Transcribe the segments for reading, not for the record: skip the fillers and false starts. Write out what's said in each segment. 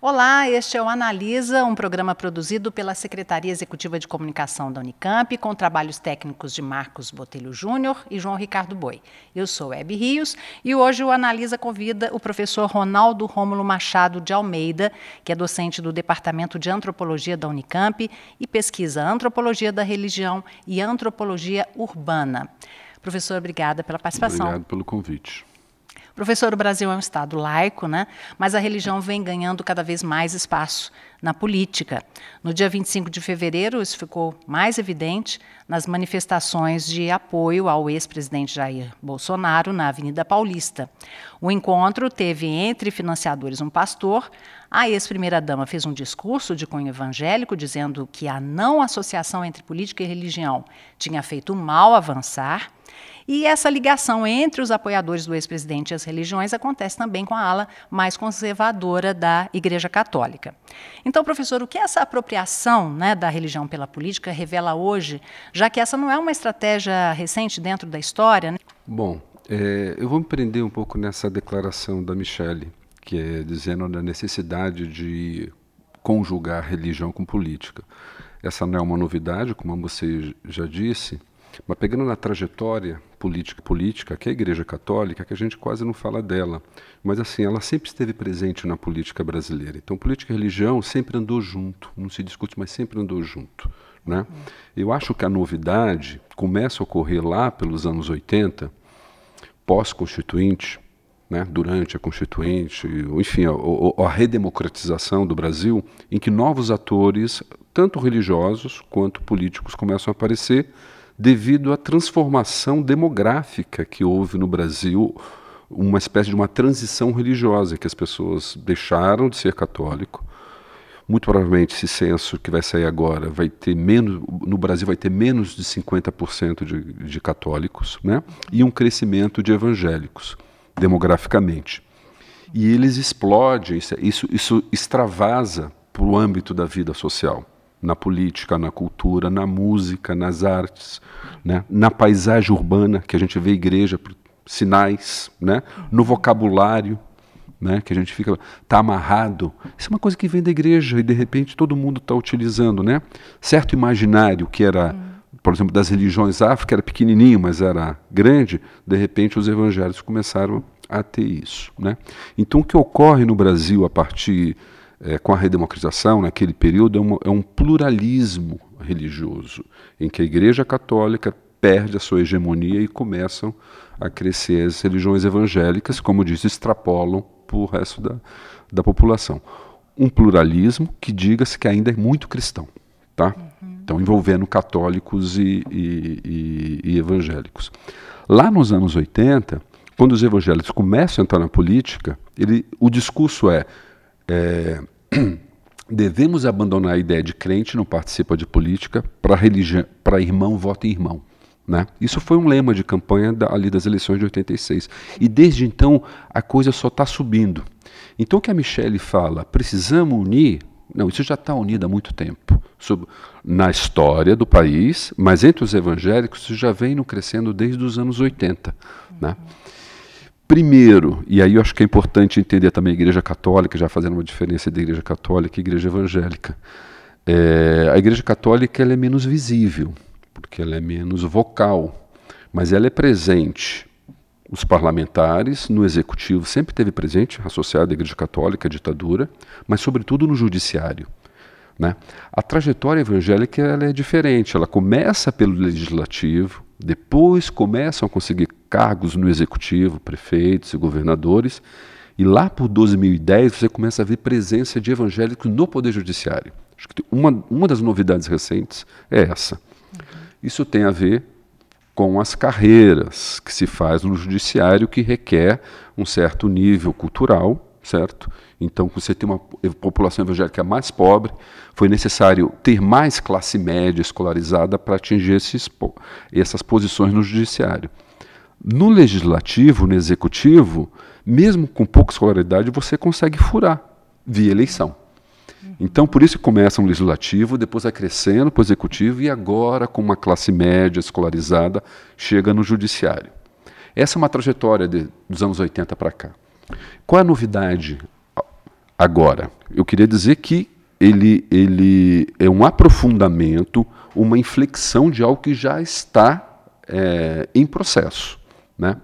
Olá, este é o Analisa, um programa produzido pela Secretaria Executiva de Comunicação da Unicamp, com trabalhos técnicos de Marcos Botelho Júnior e João Ricardo Boi. Eu sou Hebe Rios e hoje o Analisa convida o professor Ronaldo Rômulo Machado de Almeida, que é docente do Departamento de Antropologia da Unicamp e pesquisa Antropologia da Religião e Antropologia Urbana. Professor, obrigada pela participação. Obrigado pelo convite. Professor, o Brasil é um Estado laico, né? Mas a religião vem ganhando cada vez mais espaço na política. No dia 25 de fevereiro, isso ficou mais evidente nas manifestações de apoio ao ex-presidente Jair Bolsonaro na Avenida Paulista. O encontro teve entre financiadores um pastor. A ex-primeira-dama fez um discurso de cunho evangélico, dizendo que a não associação entre política e religião tinha feito mal avançar. E essa ligação entre os apoiadores do ex-presidente e as religiões acontece também com a ala mais conservadora da Igreja Católica. Então, professor, o que essa apropriação, né, da religião pela política revela hoje, já que essa não é uma estratégia recente dentro da história, né? Bom, eu vou me prender um pouco nessa declaração da Michele, que é dizendo da necessidade de conjugar religião com política. Essa não é uma novidade, como você já disse, mas pegando na trajetória política, que é a Igreja Católica, que a gente quase não fala dela, mas assim, ela sempre esteve presente na política brasileira. Então, política e religião sempre andou junto, não se discute, mas sempre andou junto, né? Eu acho que a novidade começa a ocorrer lá pelos anos 80, pós-constituinte, né, durante a Constituinte, enfim, a redemocratização do Brasil, em que novos atores, tanto religiosos quanto políticos, começam a aparecer, devido à transformação demográfica que houve no Brasil, uma espécie de uma transição religiosa, que as pessoas deixaram de ser católico. Muito provavelmente esse censo que vai sair agora vai ter menos, no Brasil vai ter menos de 50% de católicos, né? E um crescimento de evangélicos, demograficamente. E eles explodem, isso extravasa para o âmbito da vida social. Na política, na cultura, na música, nas artes, né? Na paisagem urbana, que a gente vê igreja, sinais, né? No vocabulário, né? Que a gente está amarrado. Isso é uma coisa que vem da igreja e, de repente, todo mundo está utilizando, né? Certo imaginário que era, por exemplo, das religiões África, era pequenininho, mas era grande, de repente os evangélicos começaram a ter isso, né? Então, o que ocorre no Brasil a partir... com a redemocratização, naquele período, é um pluralismo religioso, em que a Igreja Católica perde a sua hegemonia e começam a crescer as religiões evangélicas, como disse, extrapolam para o resto da população. Um pluralismo que diga-se que ainda é muito cristão, tá? Então, envolvendo católicos e evangélicos. Lá nos anos 80, quando os evangélicos começam a entrar na política, o discurso devemos abandonar a ideia de crente não participa de política, para irmão vota em irmão, né? Isso foi um lema de campanha ali das eleições de 86. E desde então a coisa só está subindo. Então o que a Michele fala, precisamos unir, não, isso já está unido há muito tempo, na história do país, mas entre os evangélicos isso já vem crescendo desde os anos 80, né? Primeiro, e aí eu acho que é importante entender também a Igreja Católica, já fazendo uma diferença entre Igreja Católica e Igreja Evangélica. A Igreja Católica ela é menos visível, porque ela é menos vocal, mas ela é presente. Os parlamentares, no Executivo, sempre esteve presente, associado à Igreja Católica, à ditadura, mas sobretudo no Judiciário, né? A trajetória evangélica ela é diferente, ela começa pelo Legislativo, depois começam a conseguir cargos no Executivo, prefeitos e governadores, e lá por 2010 você começa a ver presença de evangélicos no Poder Judiciário. Acho que uma das novidades recentes é essa. Isso tem a ver com as carreiras que se faz no Judiciário, que requer um certo nível cultural, certo? Então, você tem uma população evangélica mais pobre, foi necessário ter mais classe média escolarizada para atingir essas posições no Judiciário. No Legislativo, no Executivo, mesmo com pouca escolaridade, você consegue furar via eleição. Então, por isso que começa um Legislativo, depois vai crescendo para o Executivo e agora, com uma classe média escolarizada, chega no Judiciário. Essa é uma trajetória dos anos 80 para cá. Qual é a novidade Agora, eu queria dizer que ele é um aprofundamento, uma inflexão de algo que já está em processo, né?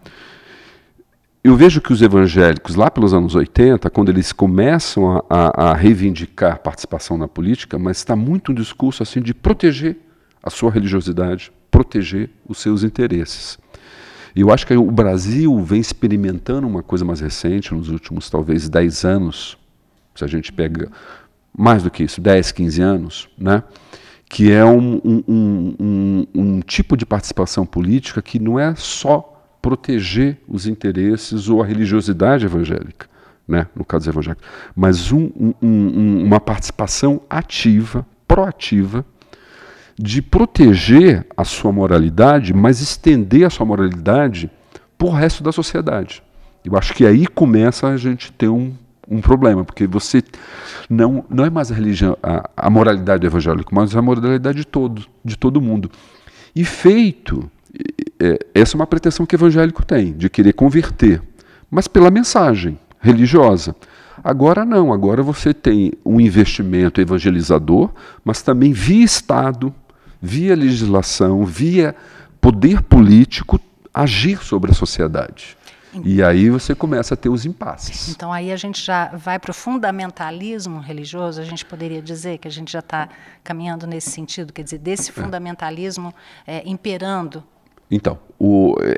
Eu vejo que os evangélicos, lá pelos anos 80, quando eles começam a reivindicar participação na política, mas está muito um discurso assim de proteger a sua religiosidade, proteger os seus interesses. E eu acho que o Brasil vem experimentando uma coisa mais recente, nos últimos talvez 10 anos, se a gente pega mais do que isso, 10, 15 anos, né? Que é um tipo de participação política que não é só proteger os interesses ou a religiosidade evangélica, né, no caso evangélico, mas uma participação ativa, proativa, de proteger a sua moralidade, mas estender a sua moralidade para o resto da sociedade. Eu acho que aí começa a gente ter um problema, porque você não é mais a religião, a moralidade do evangélico, mas a moralidade de todo mundo. E feito... essa é uma pretensão que o evangélico tem, de querer converter, mas pela mensagem religiosa. Agora não, agora você tem um investimento evangelizador, mas também via Estado, via legislação, via poder político, agir sobre a sociedade. E aí você começa a ter os impasses. Então aí a gente já vai para o fundamentalismo religioso, a gente poderia dizer que a gente já está caminhando nesse sentido, quer dizer, desse fundamentalismo imperando. Então,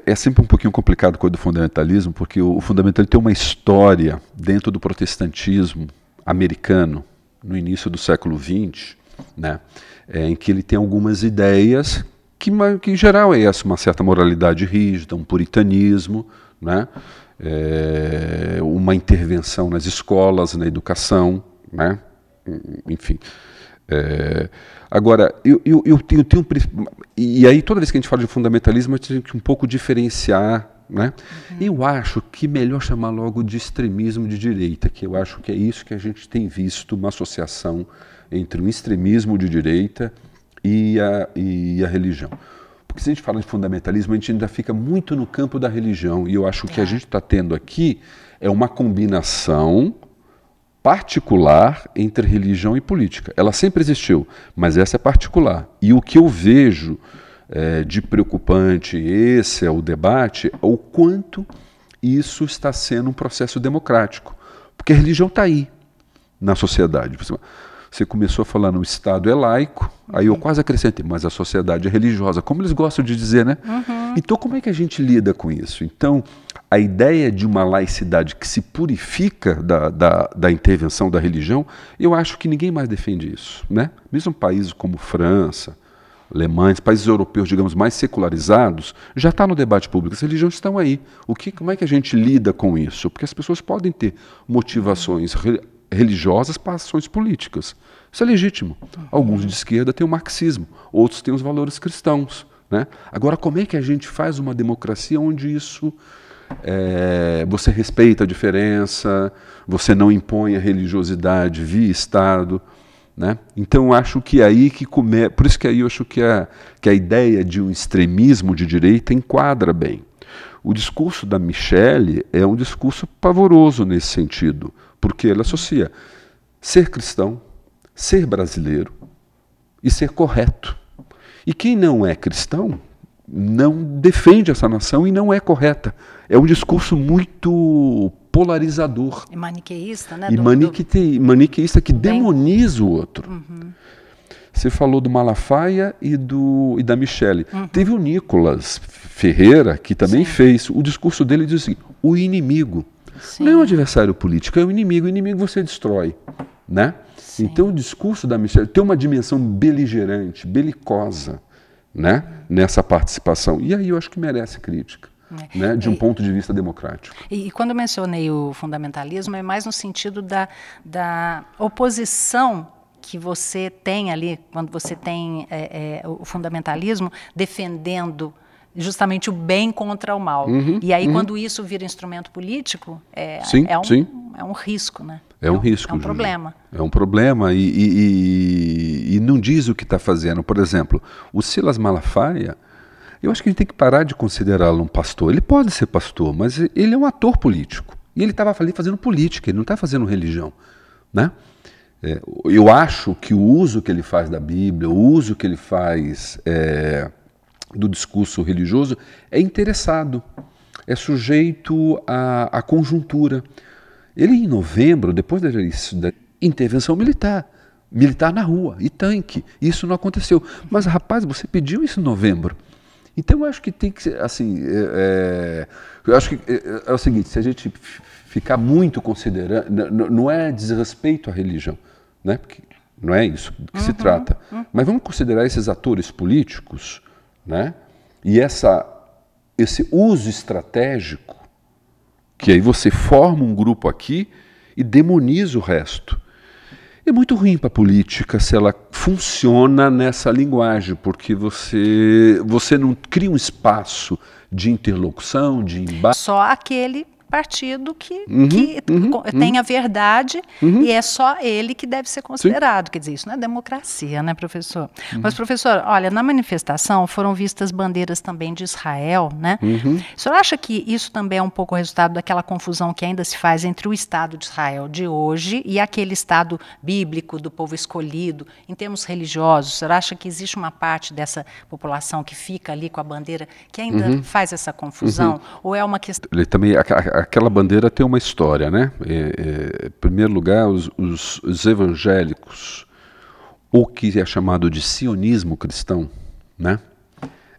é sempre um pouquinho complicado com o do fundamentalismo, porque o fundamentalismo tem uma história dentro do protestantismo americano, no início do século XX, né, em que ele tem algumas ideias que em geral é essa, uma certa moralidade rígida, um puritanismo, né, uma intervenção nas escolas, na educação, né, enfim. Agora, eu tenho e aí toda vez que a gente fala de fundamentalismo, a gente tem que um pouco diferenciar, né? Eu acho que melhor chamar logo de extremismo de direita, que eu acho que é isso que a gente tem visto, uma associação entre o extremismo de direita e a religião. Porque se a gente fala de fundamentalismo, a gente ainda fica muito no campo da religião, e eu acho que o que a gente está tendo aqui é uma combinação particular entre religião e política. Ela sempre existiu, mas essa é particular. E o que eu vejo de preocupante, esse é o debate, é o quanto isso está sendo um processo democrático. Porque a religião está aí, na sociedade. Você começou falando o Estado é laico, aí eu quase acrescentei, mas a sociedade é religiosa, como eles gostam de dizer, né? Então como é que a gente lida com isso? Então, a ideia de uma laicidade que se purifica da intervenção da religião, eu acho que ninguém mais defende isso, né? Mesmo países como França, Alemanha, países europeus, digamos, mais secularizados, já está no debate público, as religiões estão aí. Como é que a gente lida com isso? Porque as pessoas podem ter motivações religiosas para ações políticas. Isso é legítimo. Alguns de esquerda têm o marxismo, outros têm os valores cristãos, né? Agora, como é que a gente faz uma democracia onde isso... você respeita a diferença, você não impõe a religiosidade via Estado, né? Então acho que aí que por isso que aí eu acho que a ideia de um extremismo de direita enquadra bem. O discurso da Michelle é um discurso pavoroso nesse sentido, porque ele associa ser cristão, ser brasileiro e ser correto. E quem não é cristão não defende essa nação e não é correta. É um discurso muito polarizador. E maniqueísta, né? Maniqueísta que demoniza o outro. Você falou do Malafaia e da Michelle. Teve o Nicolas Ferreira, que também fez. O discurso dele diz assim, o inimigo. Não é um adversário político, é o inimigo. O inimigo você destrói, né? Então o discurso da Michelle tem uma dimensão beligerante, belicosa, né, nessa participação. E aí eu acho que merece crítica, né, de um ponto de vista democrático. E quando eu mencionei o fundamentalismo, é mais no sentido da oposição que você tem ali, quando você tem o fundamentalismo defendendo justamente o bem contra o mal. E aí, quando isso vira instrumento político, é um risco, né? É um risco. É um problema. É um problema e não diz o que está fazendo. Por exemplo, o Silas Malafaia, eu acho que a gente tem que parar de considerá-lo um pastor. Ele pode ser pastor, mas ele é um ator político. E ele estava ali fazendo política, ele não está fazendo religião. né? Eu acho que o uso que ele faz da Bíblia, o uso que ele faz do discurso religioso é interessado, é sujeito à conjuntura. Ele, em novembro, depois da intervenção militar na rua, e tanque, isso não aconteceu. Mas, rapaz, você pediu isso em novembro. Então, eu acho que tem que ser, assim, eu acho que é o seguinte, se a gente ficar muito considerando, não é desrespeito à religião, né? Porque não é isso que se trata, mas vamos considerar esses atores políticos, né? E esse uso estratégico, que aí você forma um grupo aqui e demoniza o resto. É muito ruim para a política se ela funciona nessa linguagem, porque você não cria um espaço de interlocução, de embate. Só aquele partido que tem a verdade e é só ele que deve ser considerado. Sim. Quer dizer, isso não é democracia, né, professor? Mas, professor, olha, na manifestação foram vistas bandeiras também de Israel, né? O senhor acha que isso também é um pouco o resultado daquela confusão que ainda se faz entre o Estado de Israel de hoje e aquele Estado bíblico do povo escolhido, em termos religiosos? O senhor acha que existe uma parte dessa população que fica ali com a bandeira que ainda faz essa confusão? Ou é uma questão... Ele também... Aquela bandeira tem uma história, né? Em primeiro lugar, os evangélicos, o que é chamado de sionismo cristão, né?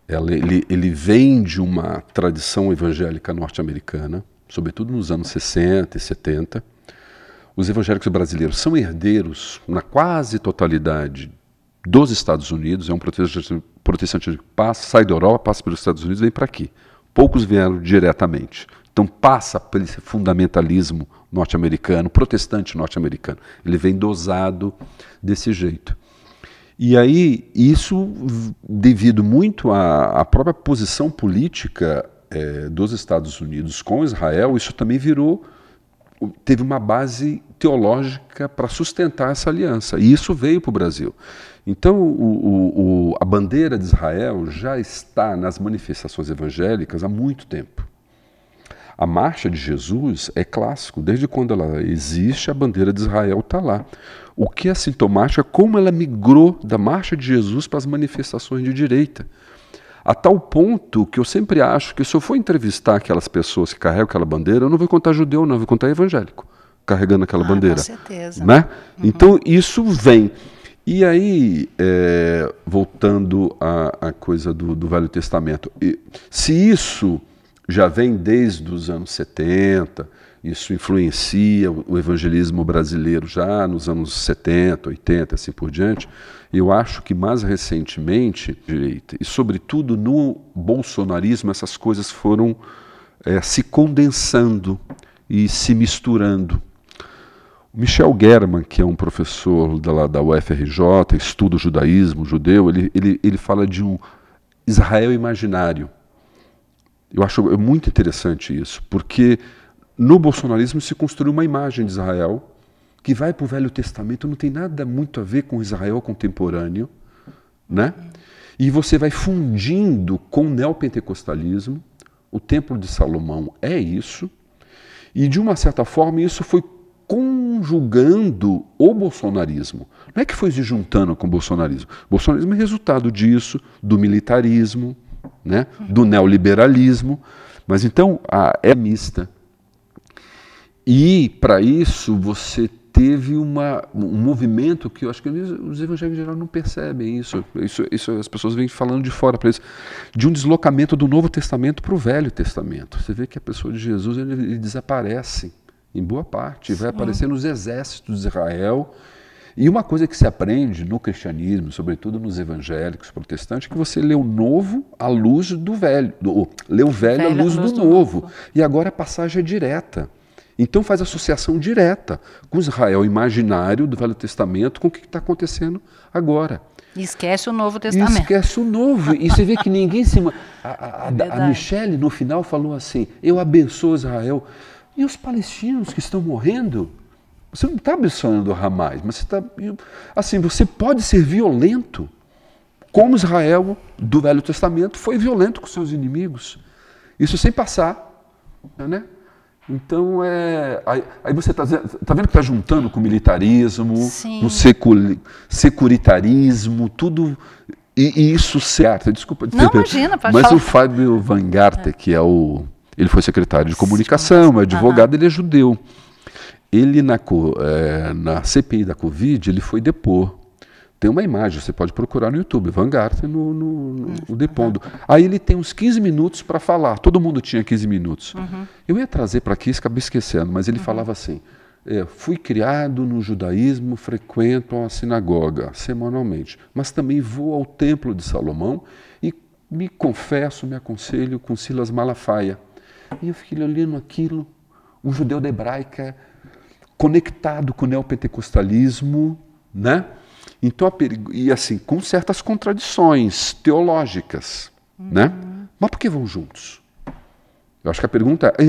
Ele vem de uma tradição evangélica norte-americana, sobretudo nos anos 60 e 70. Os evangélicos brasileiros são herdeiros, na quase totalidade, dos Estados Unidos. É um protestante que passa, sai da Europa, passa pelos Estados Unidos e vem para aqui. Poucos vieram diretamente. Então passa por esse fundamentalismo norte-americano, protestante norte-americano. Ele vem dosado desse jeito. E aí, isso devido muito à própria posição política dos Estados Unidos com Israel, isso também teve uma base teológica para sustentar essa aliança. E isso veio para o Brasil. Então, a bandeira de Israel já está nas manifestações evangélicas há muito tempo. A Marcha de Jesus é clássico, desde quando ela existe, a bandeira de Israel está lá. O que é sintomático é como ela migrou da Marcha de Jesus para as manifestações de direita. A tal ponto que eu sempre acho que se eu for entrevistar aquelas pessoas que carregam aquela bandeira, eu não vou contar judeu, não, eu vou contar evangélico, carregando aquela bandeira. Com certeza. Né? Então, isso vem. E aí, voltando à coisa do Velho Testamento, se isso já vem desde os anos 70, isso influencia o evangelismo brasileiro já nos anos 70, 80, assim por diante. Eu acho que mais recentemente, e sobretudo no bolsonarismo, essas coisas foram se condensando e se misturando. O Michel German, que é um professor da UFRJ, estuda o judaísmo judeu, ele fala de um Israel imaginário. Eu acho muito interessante isso, porque no bolsonarismo se construiu uma imagem de Israel que vai para o Velho Testamento, não tem nada muito a ver com Israel contemporâneo, né? E você vai fundindo com o neopentecostalismo, o Templo de Salomão é isso, e de uma certa forma isso foi conjugando o bolsonarismo. Não é que foi se juntando com o bolsonarismo. O bolsonarismo é resultado disso, do militarismo, né, do neoliberalismo, mas então é mista. E para isso você teve um movimento que eu acho que os evangélicos em geral não percebem isso as pessoas vêm falando de fora para isso, de um deslocamento do Novo Testamento para o Velho Testamento. Você vê que a pessoa de Jesus ele desaparece em boa parte, vai aparecer nos exércitos de Israel. E uma coisa que se aprende no cristianismo, sobretudo nos evangélicos protestantes, é que você lê o novo à luz do velho, lê o velho à luz do novo. E agora a passagem é direta. Então faz associação direta com Israel imaginário do Velho Testamento com o que está acontecendo agora. E esquece o Novo Testamento. E esquece o Novo. E você vê que ninguém se... A Michele, no final, falou assim, eu abençoo Israel. E os palestinos que estão morrendo... Você não está abençoando o Hamas, mas você está... Assim, você pode ser violento, como Israel do Velho Testamento foi violento com seus inimigos. Isso sem passar, né, Então, aí você está vendo que está juntando com o militarismo, Sim. com o securitarismo, tudo, e isso certo. Desculpa dizer, Não, imagina, pode mas falar. o Fábio Van Garten, que é ele foi secretário de comunicação, é advogado, ele é judeu. Ele, na CPI da Covid, ele foi depor. Tem uma imagem, você pode procurar no YouTube, Van Garten no depondo. Aí ele tem uns 15 minutos para falar, todo mundo tinha 15 minutos. Eu ia trazer para aqui, acabei esquecendo, mas ele falava assim, fui criado no judaísmo, frequento a sinagoga semanalmente, mas também vou ao templo de Salomão e me confesso, me aconselho com Silas Malafaia. E eu fiquei olhando aquilo, um judeu da hebraica, conectado com o neopentecostalismo, né? Então, e assim, com certas contradições teológicas, né? Mas por que vão juntos? Eu acho que a pergunta é,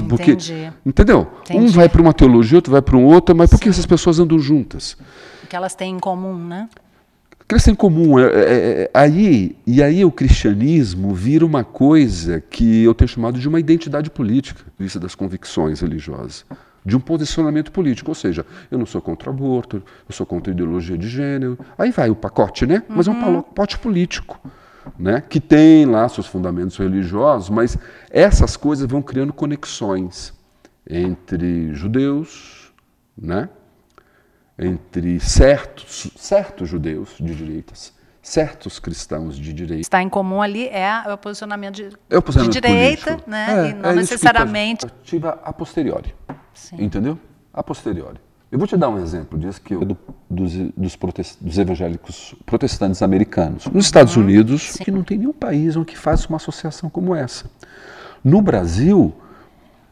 porque, entendeu? Entendi. Um vai para uma teologia, outro vai para um outro, mas por que essas pessoas andam juntas? O que elas têm em comum, né? O que elas têm em comum? E aí o cristianismo vira uma coisa que eu tenho chamado de uma identidade política, vista das convicções religiosas, de um posicionamento político, ou seja, eu não sou contra o aborto, eu sou contra a ideologia de gênero, aí vai o pacote, né? Mas é um pacote político, né? Que tem lá seus fundamentos religiosos, mas essas coisas vão criando conexões entre judeus, né? Entre certos judeus de direitas, certos cristãos de direita. Está em comum ali é o posicionamento de direita, político, né? E não necessariamente a posteriori. Sim. Entendeu? A posteriori. Eu vou te dar um exemplo disso, que dos evangélicos protestantes americanos. Nos Estados Unidos, que não tem nenhum país onde faz uma associação como essa. No Brasil,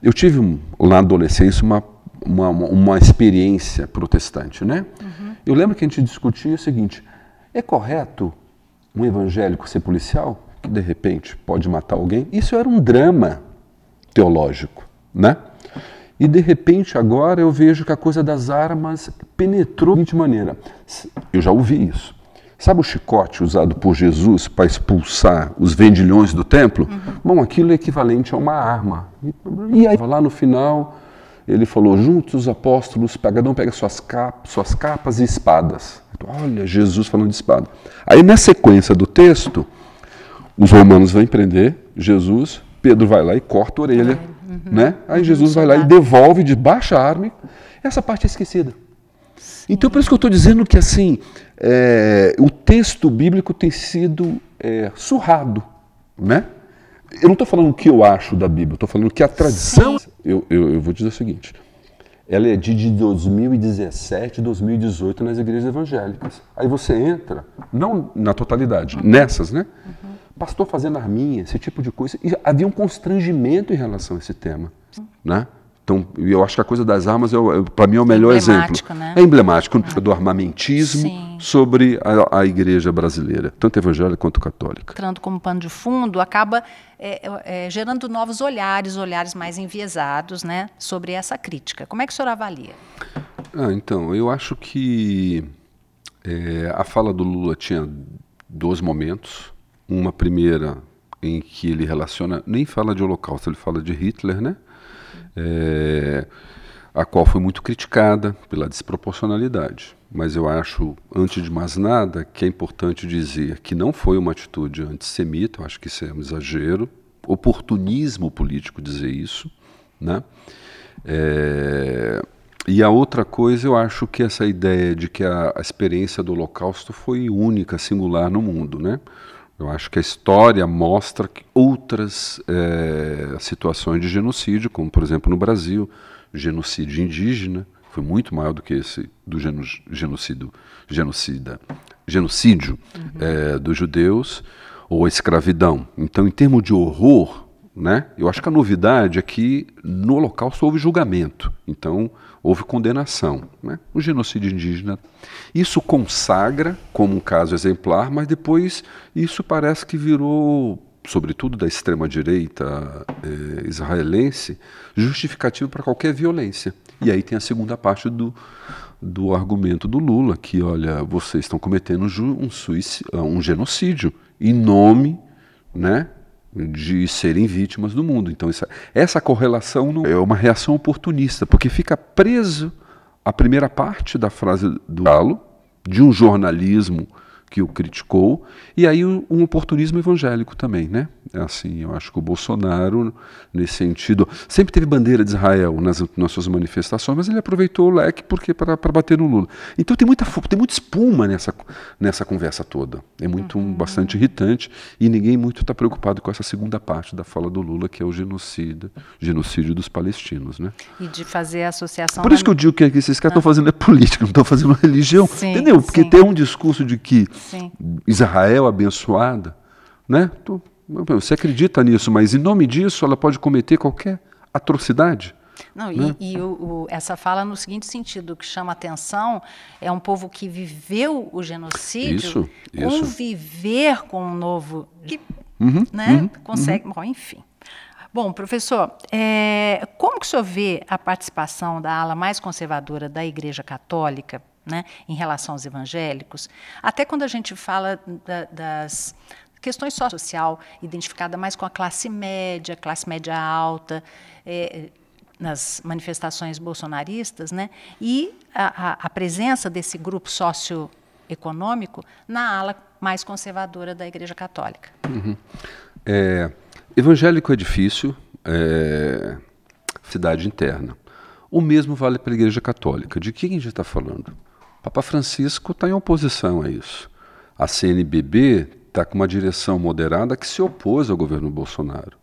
eu tive na adolescência uma experiência protestante, né? Eu lembro que a gente discutia o seguinte, é correto um evangélico ser policial, que de repente pode matar alguém? Isso era um drama teológico, né? E de repente agora eu vejo que a coisa das armas penetrou de maneira. Eu já ouvi isso. Sabe o chicote usado por Jesus para expulsar os vendilhões do templo? Bom, aquilo é equivalente a uma arma. E aí lá no final ele falou, juntos os apóstolos, cada um pega suas capas e espadas. Olha, Jesus falando de espada. Aí na sequência do texto, os romanos vão prender Jesus, Pedro vai lá e corta a orelha. Né? Aí Jesus vai lá e devolve de baixa arma. Essa parte é esquecida. Sim. Então, por isso que eu estou dizendo que assim, o texto bíblico tem sido surrado. Né? Eu não estou falando o que eu acho da Bíblia, estou falando que a tradição... Eu vou dizer o seguinte, ela é de 2017, 2018 nas igrejas evangélicas. Aí você entra, não na totalidade, nessas, né? Pastor fazendo arminha, esse tipo de coisa. E havia um constrangimento em relação a esse tema. Né? Então, eu acho que a coisa das armas, para mim, é o melhor exemplo. Né? É emblemático do armamentismo sobre a igreja brasileira, tanto evangélica quanto católica. Entrando como pano de fundo, acaba gerando novos olhares mais enviesados, né, sobre essa crítica. Como é que o senhor avalia? Então, eu acho que a fala do Lula tinha dois momentos. Uma primeira em que ele relaciona, nem fala de Holocausto, ele fala de Hitler, né? A qual foi muito criticada pela desproporcionalidade. Mas eu acho, antes de mais nada, que é importante dizer que não foi uma atitude antissemita, eu acho que isso é um exagero, oportunismo político dizer isso, né? E a outra coisa, eu acho que essa ideia de que a experiência do Holocausto foi única, singular no mundo, né? Eu acho que a história mostra que outras situações de genocídio, como por exemplo no Brasil, genocídio indígena, foi muito maior do que esse do genocídio dos judeus, ou a escravidão. Então, em termos de horror, né, eu acho que a novidade é que no Holocausto houve julgamento, então houve condenação. Né? O genocídio indígena, isso consagra como um caso exemplar, mas depois isso parece que virou, sobretudo da extrema-direita israelense, justificativo para qualquer violência. E aí tem a segunda parte do argumento do Lula, que, olha, vocês estão cometendo um genocídio em nome, né, de serem vítimas do mundo. Então essa correlação não é uma reação oportunista, porque fica preso a primeira parte da frase do Galo, de um jornalismo que o criticou, e aí um oportunismo evangélico também, né? Assim, eu acho que o Bolsonaro, nesse sentido, sempre teve bandeira de Israel nas suas manifestações, mas ele aproveitou o leque para bater no Lula. Então tem muita espuma nessa conversa toda. É muito bastante irritante, e ninguém muito está preocupado com essa segunda parte da fala do Lula, que é o genocídio dos palestinos, né? E de fazer a associação... Por isso que eu digo que esses caras estão fazendo política, não estão fazendo religião, sim, entendeu? Porque sim. tem um discurso de que Sim. Israel abençoada, né? Você acredita nisso, mas em nome disso ela pode cometer qualquer atrocidade. Não, né? Essa fala no seguinte sentido, o que chama atenção é um povo que viveu o genocídio, conviver com um novo, que consegue, bom, enfim. Bom, professor, como que o senhor vê a participação da ala mais conservadora da Igreja Católica, né, em relação aos evangélicos, até quando a gente fala das questões social identificada mais com a classe média alta, nas manifestações bolsonaristas, né, e a presença desse grupo socioeconômico na ala mais conservadora da Igreja Católica? Evangélico é difícil, cidade interna. O mesmo vale para a Igreja Católica. De que a gente está falando? Papa Francisco está em oposição a isso. A CNBB está com uma direção moderada que se opôs ao governo Bolsonaro.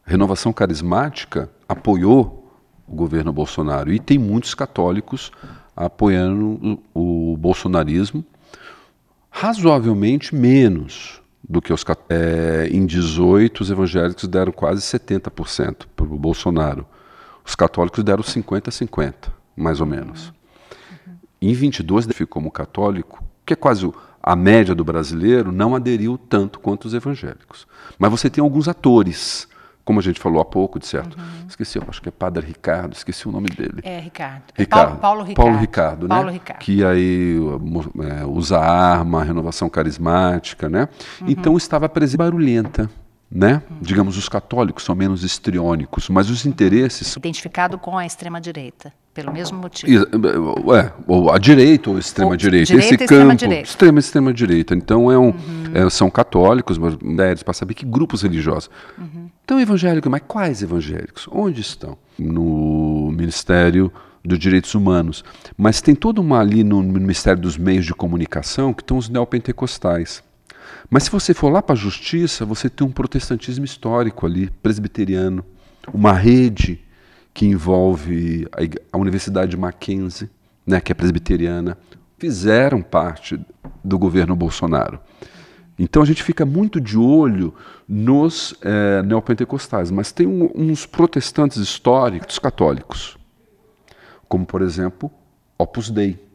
Renovação Carismática apoiou o governo Bolsonaro, e tem muitos católicos apoiando o bolsonarismo, razoavelmente menos do que os católicos. Em 18, os evangélicos deram quase 70% para o Bolsonaro. Os católicos deram 50-50, mais ou menos. Em 22, como católico, que é quase a média do brasileiro, não aderiu tanto quanto os evangélicos. Mas você tem alguns atores, como a gente falou há pouco, de certo? Esqueci, eu acho que é Padre Ricardo, esqueci o nome dele. Ricardo. Paulo Ricardo, né? Que aí usa arma, renovação carismática, né? Então estava presente barulhenta. Né? Digamos, os católicos são menos histriônicos, mas os interesses... Identificado com a extrema-direita, pelo mesmo motivo. Ou a direita ou a extrema-direita. Esse campo, extrema-direita. Então, são católicos, mas mulheres, para saber que grupos religiosos. Então, evangélicos, mas quais evangélicos? Onde estão? No Ministério dos Direitos Humanos. Mas tem toda uma ali no Ministério dos Meios de Comunicação que estão os neopentecostais. Mas se você for lá para a justiça, você tem um protestantismo histórico ali, presbiteriano, uma rede que envolve a Universidade de Mackenzie, né, que é presbiteriana, fizeram parte do governo Bolsonaro. Então a gente fica muito de olho nos neopentecostais, mas tem uns protestantes históricos católicos, como por exemplo Opus Dei.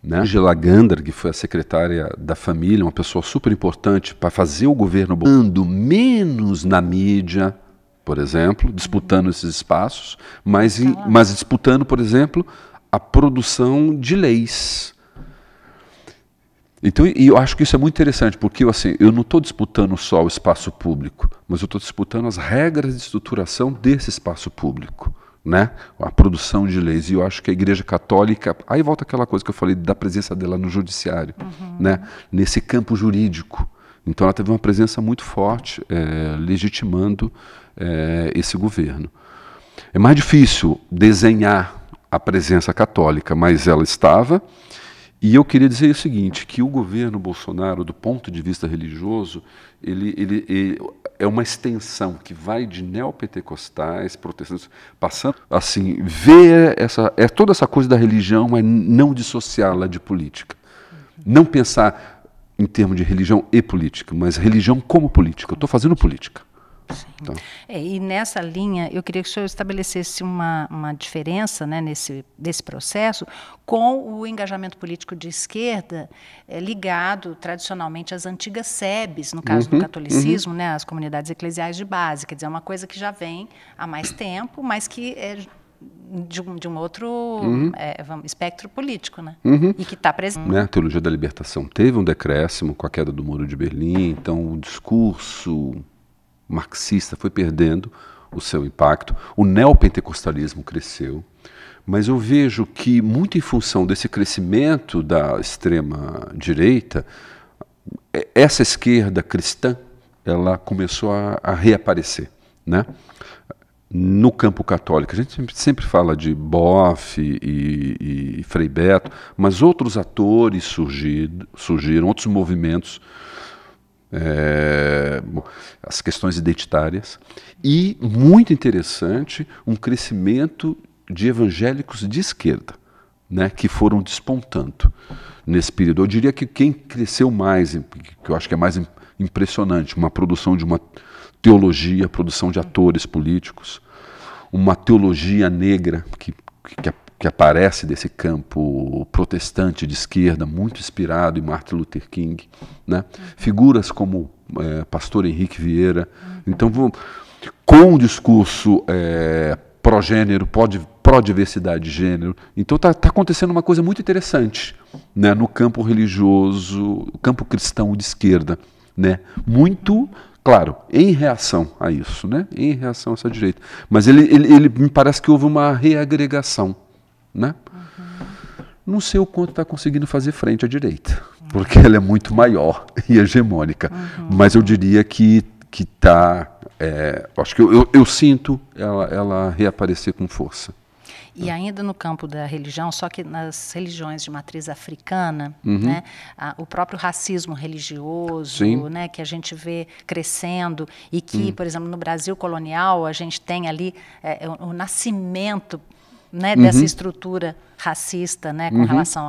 Né? Angela Gander, que foi a secretária da família, uma pessoa super importante para fazer o governo andando menos na mídia, por exemplo, disputando esses espaços, mas disputando, por exemplo, a produção de leis. Então, e eu acho que isso é muito interessante, porque assim, eu não estou disputando só o espaço público, mas eu estou disputando as regras de estruturação desse espaço público. Né? A produção de leis. E eu acho que a Igreja Católica, aí volta aquela coisa que eu falei da presença dela no judiciário, né? Nesse campo jurídico. Então ela teve uma presença muito forte, legitimando esse governo. É mais difícil desenhar a presença católica, mas ela estava. E eu queria dizer o seguinte, que o governo Bolsonaro, do ponto de vista religioso, ele é uma extensão que vai de neopentecostais, protestantes, passando, assim, ver toda essa coisa da religião, mas não dissociá-la de política. Não pensar em termos de religião e política, mas religião como política. Eu estou fazendo política. Então. E nessa linha, eu queria que o senhor estabelecesse uma diferença, né, desse processo com o engajamento político de esquerda ligado tradicionalmente às antigas SEBs, no caso do catolicismo, né, as comunidades eclesiais de base, quer dizer, é uma coisa que já vem há mais tempo, mas que é de um outro espectro político, né? E que está presente. Né, a teologia da libertação teve um decréscimo com a queda do Muro de Berlim, então o discurso marxista foi perdendo o seu impacto, o neopentecostalismo cresceu, mas eu vejo que, muito em função desse crescimento da extrema-direita, essa esquerda cristã, ela começou a reaparecer, né? No campo católico, a gente sempre fala de Boff e Frei Beto, mas outros atores surgiram, outros movimentos, as questões identitárias, e, muito interessante, um crescimento de evangélicos de esquerda, né, que foram despontando nesse período. Eu diria que quem cresceu mais, que eu acho que é mais impressionante, uma produção de uma teologia, produção de atores políticos, uma teologia negra que aparece desse campo protestante de esquerda, muito inspirado em Martin Luther King, né? Figuras como pastor Henrique Vieira. Então, com um discurso pró-gênero, pró-diversidade de gênero. Então está acontecendo uma coisa muito interessante, né, no campo religioso, campo cristão de esquerda, né? Muito, claro, em reação a isso, né? Em reação a essa direita. Mas ele me parece que houve uma reagregação, né? Não sei o quanto está conseguindo fazer frente à direita, porque ela é muito maior e hegemônica. Mas eu diria que está... acho que eu sinto ela reaparecer com força. E ainda no campo da religião, só que nas religiões de matriz africana, né, o próprio racismo religioso, né, que a gente vê crescendo e que, por exemplo, no Brasil colonial, a gente tem ali o nascimento, né, dessa estrutura racista, né, com relação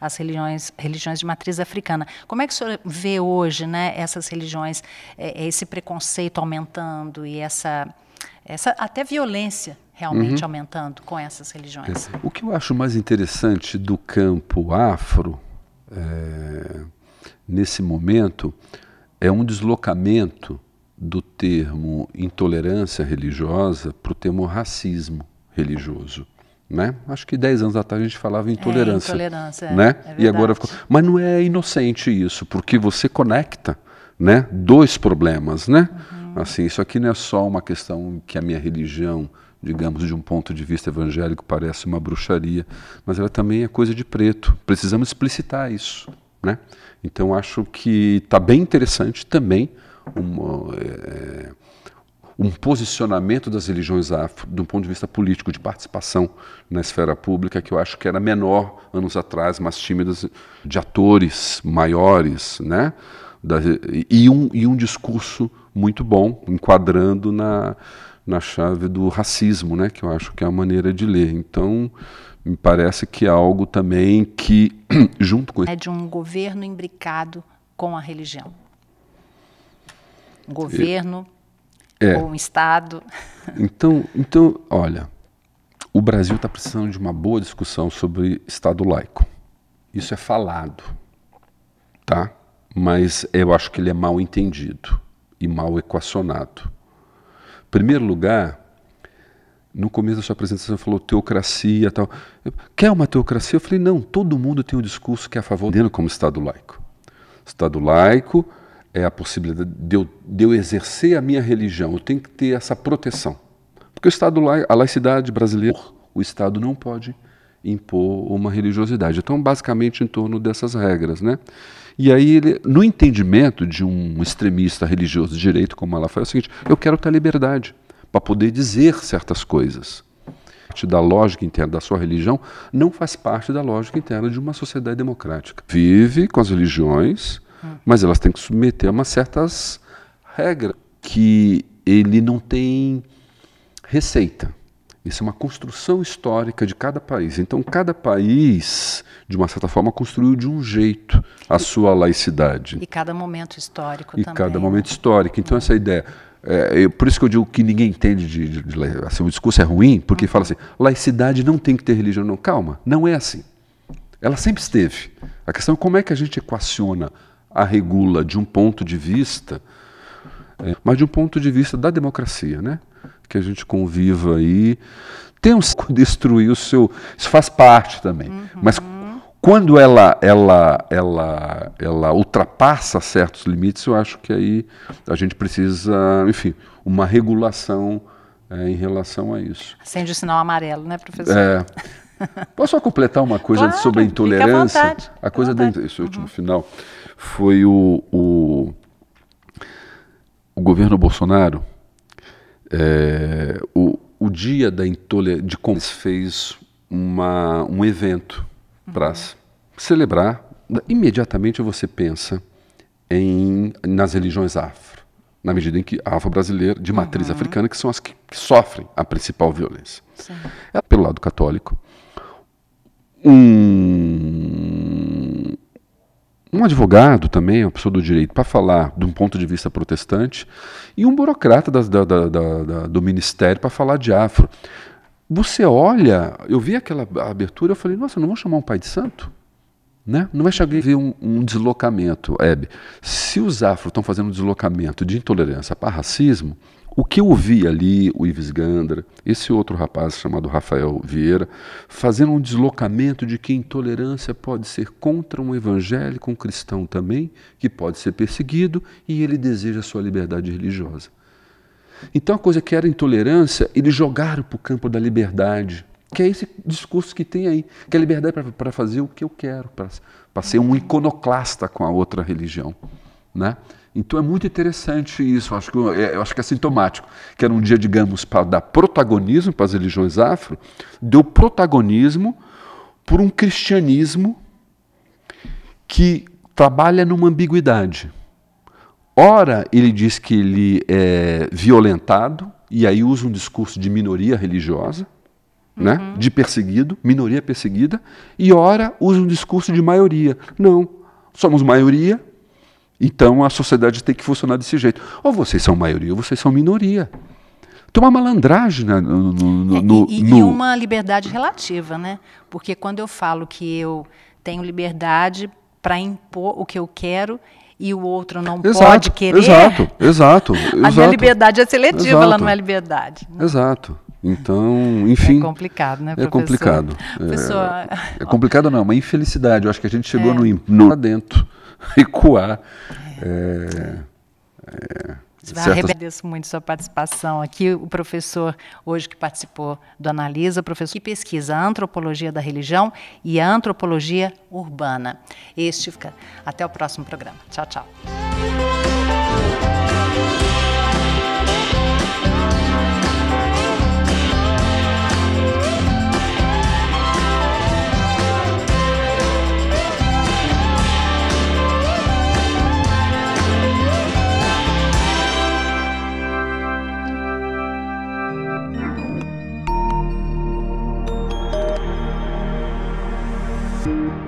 às religiões de matriz africana. Como é que o senhor vê hoje, né, essas religiões, esse preconceito aumentando e essa até violência realmente aumentando com essas religiões? O que eu acho mais interessante do campo afro, nesse momento, é um deslocamento do termo intolerância religiosa para o termo racismo religioso. Né? Acho que 10 anos atrás a gente falava intolerância. Intolerância, né? E agora ficou... Mas não é inocente isso, porque você conecta, né, dois problemas, né? Assim, isso aqui não é só uma questão que a minha religião, digamos, de um ponto de vista evangélico, parece uma bruxaria, mas ela também é coisa de preto. Precisamos explicitar isso, né? Então acho que está bem interessante também um posicionamento das religiões afro, de um ponto de vista político, de participação na esfera pública, que eu acho que era menor anos atrás, mais tímidas, de atores maiores, né? E um discurso muito bom, enquadrando na chave do racismo, né? Que eu acho que é a maneira de ler. Então, me parece que é algo também que, junto com... É de um governo imbricado com a religião. Um governo... ou um Estado. Então, olha, o Brasil está precisando de uma boa discussão sobre Estado laico. Isso é falado, tá? Mas eu acho que ele é mal entendido e mal equacionado. Em primeiro lugar, no começo da sua apresentação, você falou teocracia e tal. Quer uma teocracia? Eu falei, não, todo mundo tem um discurso que é a favor dele como Estado laico. Estado laico é a possibilidade de eu exercer a minha religião. Eu tenho que ter essa proteção. Porque a laicidade brasileira, o Estado não pode impor uma religiosidade. Então, basicamente, em torno dessas regras, né? E aí, no entendimento de um extremista religioso de direito, como ela faz, é o seguinte: eu quero ter liberdade para poder dizer certas coisas. Parte da lógica interna da sua religião não faz parte da lógica interna de uma sociedade democrática. Vive com as religiões, mas elas têm que submeter a umas certas regras que ele não tem receita. Isso é uma construção histórica de cada país. Então, cada país, de uma certa forma, construiu de um jeito a sua laicidade. E cada momento histórico também. E cada momento histórico. Então, essa ideia... por isso que eu digo que ninguém entende assim, o discurso é ruim, porque fala assim, laicidade não tem que ter religião. Não, calma, não é assim. Ela sempre esteve. A questão é como é que a gente equaciona a regula de um ponto de vista, mas de um ponto de vista da democracia, né? Que a gente conviva aí, tem destruir o seu... Isso faz parte também, mas quando ela ultrapassa certos limites, eu acho que aí a gente precisa, enfim, uma regulação em relação a isso. Acende o sinal amarelo, né, professor? Posso só completar uma coisa claro, sobre a intolerância? Fica à vontade, a coisa desse último final foi o governo Bolsonaro, o dia da intolerância, fez um evento para celebrar. Imediatamente você pensa nas religiões afro, na medida em que afro-brasileira, de matriz africana, que são as que sofrem a principal violência. Pelo lado católico, um advogado também, uma pessoa do direito, para falar de um ponto de vista protestante, e um burocrata do ministério para falar de afro. Você olha, eu vi aquela abertura, eu falei, nossa, não vão chamar um pai de santo? Né? Não vai chegar a ver um deslocamento, Hebe. Se os afros estão fazendo um deslocamento de intolerância para racismo, o que eu vi ali, o Ives Gandra, esse outro rapaz chamado Rafael Vieira, fazendo um deslocamento de que intolerância pode ser contra um evangélico, um cristão também, que pode ser perseguido, e ele deseja a sua liberdade religiosa. Então a coisa que era intolerância, eles jogaram para o campo da liberdade, que é esse discurso que tem aí, que é a liberdade para fazer o que eu quero, para ser um iconoclasta com a outra religião, né? Então é muito interessante isso, eu acho que é sintomático, que era um dia, digamos, para dar protagonismo para as religiões afro, deu protagonismo por um cristianismo que trabalha numa ambiguidade. Ora, ele diz que ele é violentado, e aí usa um discurso de minoria religiosa, né? De perseguido, minoria perseguida, e ora usa um discurso de maioria. Não, somos maioria, então a sociedade tem que funcionar desse jeito. Ou vocês são maioria ou vocês são minoria. Tem uma malandragem, né, e uma liberdade relativa, né? Porque quando eu falo que eu tenho liberdade para impor o que eu quero e o outro não pode querer, exato. A minha liberdade é seletiva, ela não é liberdade. Né? Exato. Então, enfim... É complicado, né, professor? É complicado. Professor... É complicado não, é uma infelicidade. Eu acho que a gente chegou no dentro, recuar. Agradeço muito sua participação aqui. O professor, hoje que participou do Analisa, professor que pesquisa a antropologia da religião e a antropologia urbana. Até o próximo programa. Tchau, tchau. Thank you.